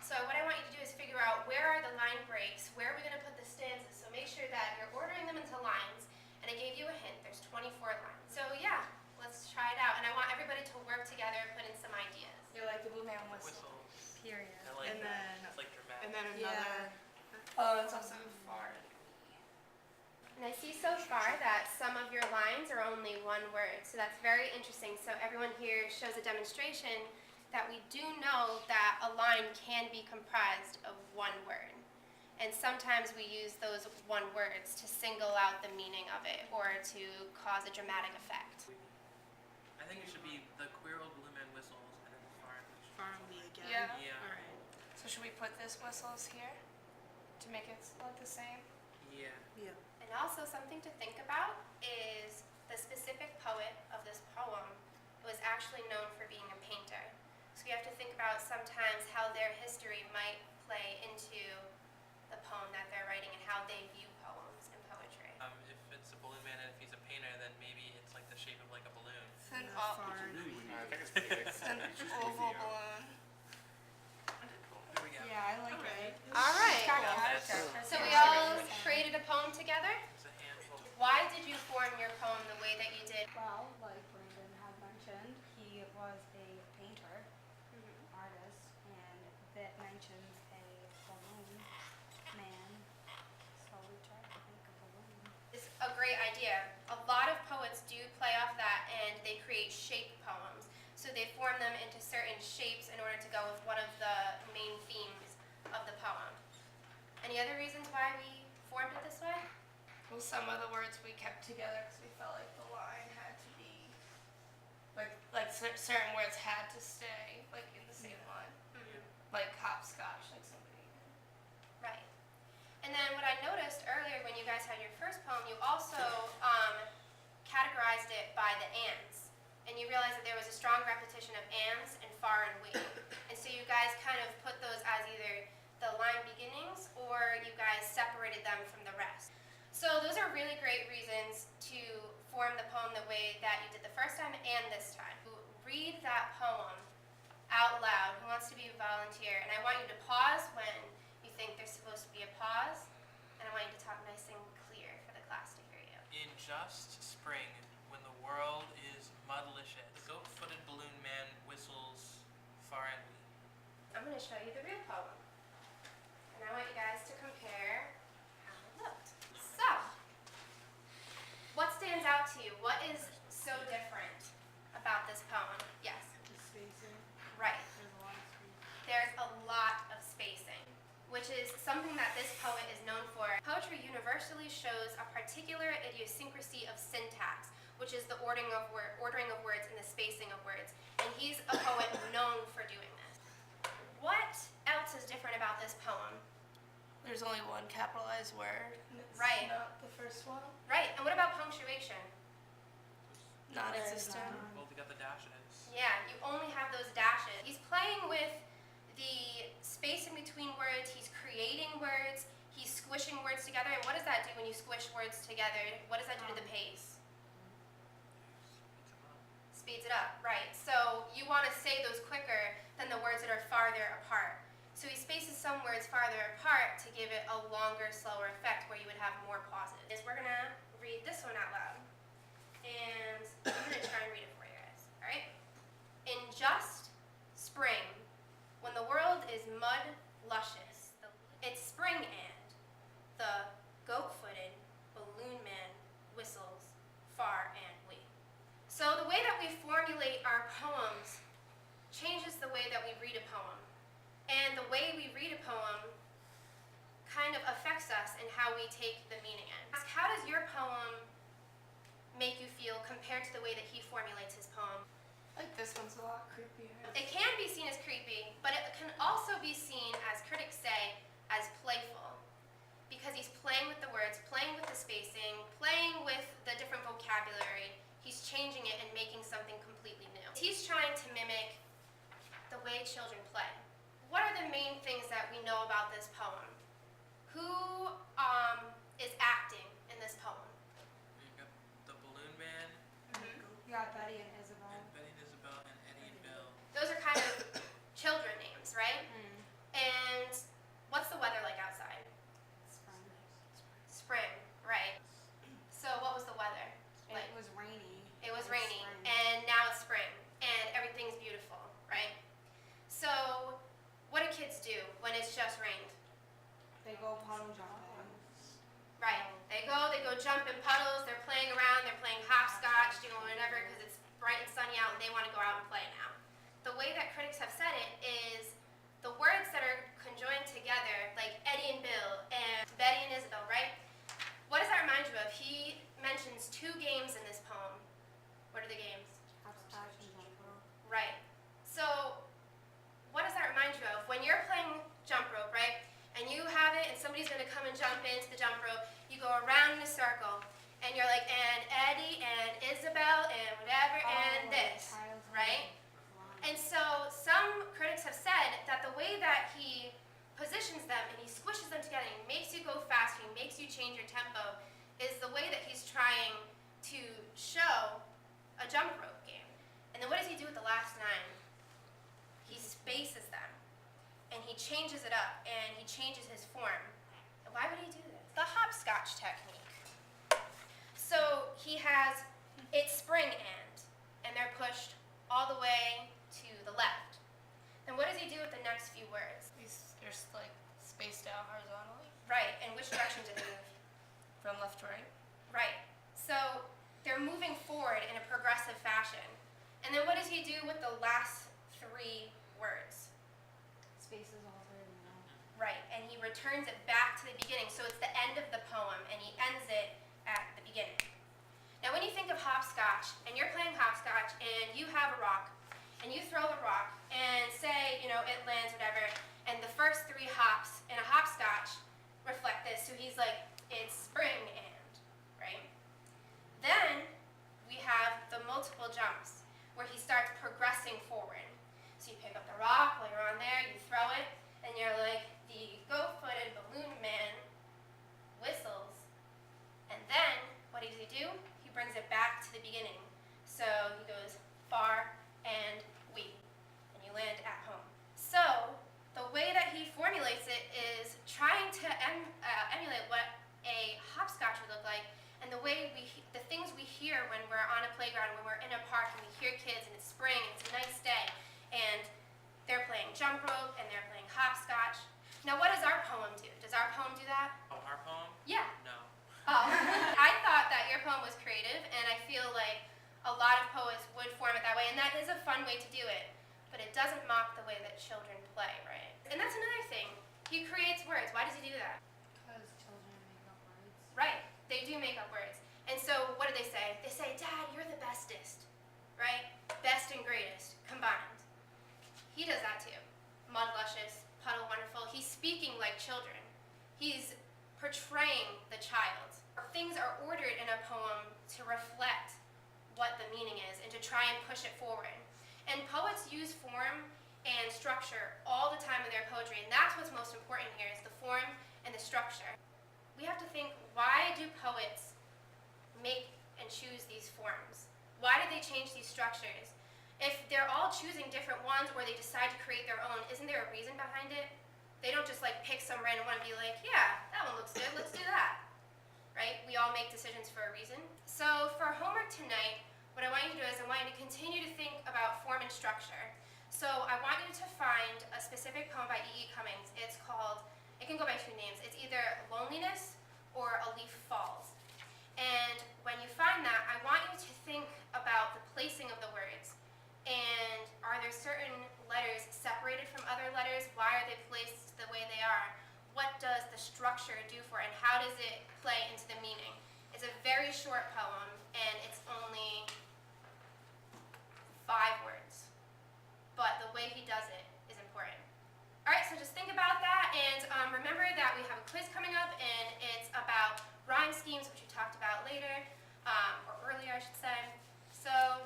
So what I want you to do is figure out where are the line breaks, where are we going to put the stanzas, so make sure that you're ordering them into lines. And I gave you a hint, there's 24 lines. So yeah, let's try it out. And I want everybody to work together and put in some ideas. You're like the Blue Man Whistle. Period. I like And that. then- It's like dramatic. And then another. Yeah. Oh, it's also far. And I see so far that some of your lines are only one word, so that's very interesting. So everyone here shows a demonstration that we do know that a line can be comprised of one word. And sometimes we use those one words to single out the meaning of it or to cause a dramatic effect. I think it should be the queer old blue man whistles and then the foreign whistles. Far and me again. Yeah. Yeah. Alright. So should we put this whistles here to make it look the same? Yeah. Yeah. And also something to think about is the specific poet of this poem was actually known for being a painter. So we have to think about sometimes how their history might play into the poem that they're writing and how they view poems and poetry. If it's a balloon man and if he's a painter, then maybe it's like the shape of like a balloon. It's an, Far and me. I think it's pretty it's an oval balloon. There we go. Yeah, I like Alright. it. All right. So we all created a poem together. It's a handful. Why did you form your poem the way that you did? Well, like Brandon had mentioned, he was a painter, artist, and that mentions a balloon man. So we tried to make a balloon. It's a great idea. A lot of poets do play off that and they create shape poems. So they form them into certain shapes in order to go with one of the main themes of the poem. Any other reasons why we formed it this way? Well, some of the words we kept together because we felt like the line had to be, certain words had to stay like in the same line, like hopscotch, like somebody. Right. And then what I noticed earlier when you guys had your first poem, you also categorized it by the ands. And you realized that there was a strong repetition of ands and far and we. And so you guys kind of put those as either the line beginnings or you guys separated them from the rest. So those are really great reasons to form the poem the way that you did the first time and this time. Read that poem out loud. Who wants to be a volunteer? And I want you to pause when you think there's supposed to be a pause. And I want you to talk nice and clear for the class to hear you. In just spring, when the world is mudlicious, the goat-footed balloon man whistles far and wee. I'm going to show you the real poem. And I want you guys to compare how it looked. So, what stands out to you? What is so different about this poem? Yes? The spacing. Right. There's a lot of spacing. There's a lot of spacing, which is something that this poet is known for. Poetry universally shows a particular idiosyncrasy of syntax, which is the ordering of words and the spacing of words. And he's a poet known for doing this. What else is different about this poem? There's only one capitalized word. And it's Right. Not the first one. Right, and what about punctuation? Non-existent. Well, we got the dashes. Yeah, you only have those dashes. He's playing with the spacing between words, he's creating words, he's squishing words together, and what does that do when you squish words together? What does that do to the pace? Speeds it up, right. So you want to say those quicker than the words that are farther apart. So he spaces some words farther apart to give it a longer, slower effect where you would have more pauses. We're going to read this one out loud. And I'm going to try and read it for you guys, all right? In just spring, when the world is mud luscious, it's spring and the goat-footed balloon man whistles far and wee. So the way that we formulate our poems changes the way that we read a poem. And the way we read a poem kind of affects us in how we take the meaning in. How does your poem make you feel compared to the way that he formulates his poem? Like this one's a lot creepier. It can be seen as creepy, but it can also be seen, as critics say, as playful. Because he's playing with the words, playing with the spacing, playing with the different vocabulary. He's changing it and making something completely new. He's trying to mimic the way children play. What are the main things that we know about this poem? Who is acting in this poem? We've got the balloon man, You got Betty and Isabel. and Betty and Isabel, and Eddie and Bill. Those are kind of children names, right? And it's just rained. They go puddle jumping. Right. They go jump in puddles, they're playing around, they're playing hopscotch, doing whatever because it's bright and sunny out and they want to go out and play now. The way that critics have said it is the words that are conjoined together, like Eddie and Bill and Betty and Isabel, right? What does that remind you of? He mentions 2 games in this poem. What are the games? Hopscotch and jump rope. Right. So, what does that remind you of? When you're playing jump rope, right, and you have it and somebody's going to come and jump into the jump rope, you go around in a circle, and you're like, and Eddie, and Isabel, and whatever, and this, right? And so, some critics have said that the way that he positions them and he squishes them together and makes you go faster, he makes you change your tempo, is the way that he's trying to show a jump rope game. And then what does he do with the last 9? He spaces them, and he changes it up, and he changes his form. And why would he do this? The hopscotch technique. So he has it's spring and they're pushed all the way to the left. Then what does he do with the next few words? They're like spaced out horizontally Right, and which direction do they move? from left to right. Right. So they're moving forward in a progressive fashion. And then what does he do with the last 3 words? Spaces all through the middle. Right, and he returns it back to the beginning. So it's the end of the poem, and he ends it at the beginning. Now when you think of hopscotch, and you're playing hopscotch, and you have a rock, and you throw the rock, and say, it lands, whatever, and the first 3 hops in a hopscotch reflect this. So he's like, it's spring and, right? Then we have the multiple jumps, where he starts progressing forward. So you pick up the rock while you're on there, you throw it, and you're like, the go-footed balloon man whistles. And then, what does he do? He brings it back to the beginning. So he goes far and we, and you land at home. So the way that he formulates it is trying to emulate what a hopscotch would look like, and the things we hear when we're on a playground, when we're in a park, and we hear kids, and it's spring, and it's a nice day, and they're playing jump rope, and they're playing hopscotch. Now, what does our poem do? Does our poem do that? Oh, our poem? Yeah. No. Oh, I thought that your poem was creative, and I feel like a lot of poets would form it that way, and that is a fun way to do it, but it doesn't mock the way that children play, right? And that's another thing. He creates words. Why does he do that? Because children make up words. Right. They do make up words. And so, what do they say? They say, Dad, you're the bestest, right? Best and greatest combined. He does that too. Mud luscious, puddle wonderful. He's speaking like children. He's portraying the child. Things are ordered in a poem to reflect what the meaning is and to try and push it forward. And poets use form and structure all the time in their poetry, and that's what's most important here is the form and the structure. We have to think, why do poets make and choose these forms? Why do they change these structures? If they're all choosing different ones or they decide to create their own, isn't there a reason behind it? They don't just like pick some random one and be like, yeah, that one looks good, let's do that. Right? We all make decisions for a reason. So for homework tonight, what I want you to do is I want you to continue to think about form and structure. So I want you to find a specific poem by E.E. Cummings. It's called, it can go by 2 names. It's either Loneliness or A Leaf Falls. And when you find that, I want you to think about the placing of the words. And are there certain letters separated from other letters? Why are they placed the way they are? What does the structure do for it, and how does it play into the meaning? It's a very short poem, and it's only 5 words. But the way he does it is important. All right, so just think about that, and remember that we have a quiz coming up, and it's about rhyme schemes, which we talked about later, or earlier, I should say. So